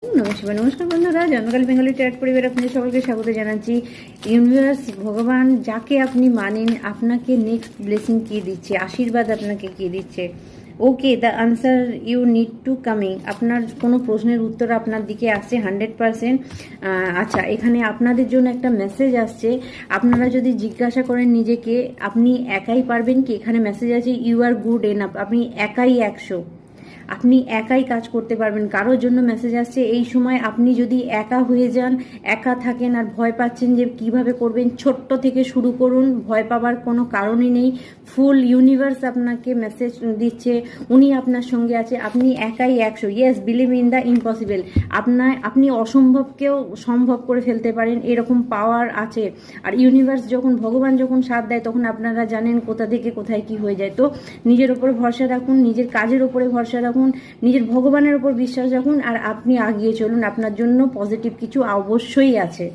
নমস্কার নমস্কার বন্ধুরা, জন্মকাল বেঙ্গলি ট্র্যাক পরিবার আপনাদের সকলকে স্বাগত জানাচ্ছি। ইউনিভার্স, ভগবান যাকে আপনি মানেন আপনাকে নেক্সট ব্লেসিং কি দিচ্ছে, আশীর্বাদ আপনাকে কি দিচ্ছে। Okay, the answer you need to coming. আপনার কোনো প্রশ্নের উত্তর আপনার দিকে আসছে 100%। আচ্ছা, এখানে আপনাদের জন্য একটা মেসেজ আসছে। আপনারা যদি জিজ্ঞাসা করেন নিজেকে আপনি একাই পারবেন কি, এখানে মেসেজ আছে ইউ আর গুড এনাফ। আপনি একাই 100, আপনি একাই কাজ করতে পারবেন। কারোর জন্য মেসেজ আসছে এই সময় আপনি যদি একা হয়ে যান, একা থাকেন আর ভয় পাচ্ছেন যে কিভাবে করবেন, ছোট্ট থেকে শুরু করুন, ভয় পাবার কোনো কারণই নেই। ফুল ইউনিভার্স আপনাকে মেসেজ দিচ্ছে, উনি আপনার সঙ্গে আছে। আপনি একাই 100। Yes, believe in the impossible. আপনি অসম্ভবকেও সম্ভব করে ফেলতে পারেন, এরকম পাওয়ার আছে। আর ইউনিভার্স যখন, ভগবান যখন সাথ দেয় তখন আপনারা জানেন কোথা থেকে কোথায় কি হয়ে যায়। তো নিজের উপরে ভরসা রাখুন, নিজের কাজের উপরে ভরসা রাখুন, নিজের ভগবানের উপর বিশ্বাস রাখুন আর আপনি এগিয়ে চলুন। আপনার জন্য পজিটিভ কিছু অবশ্যই আছে।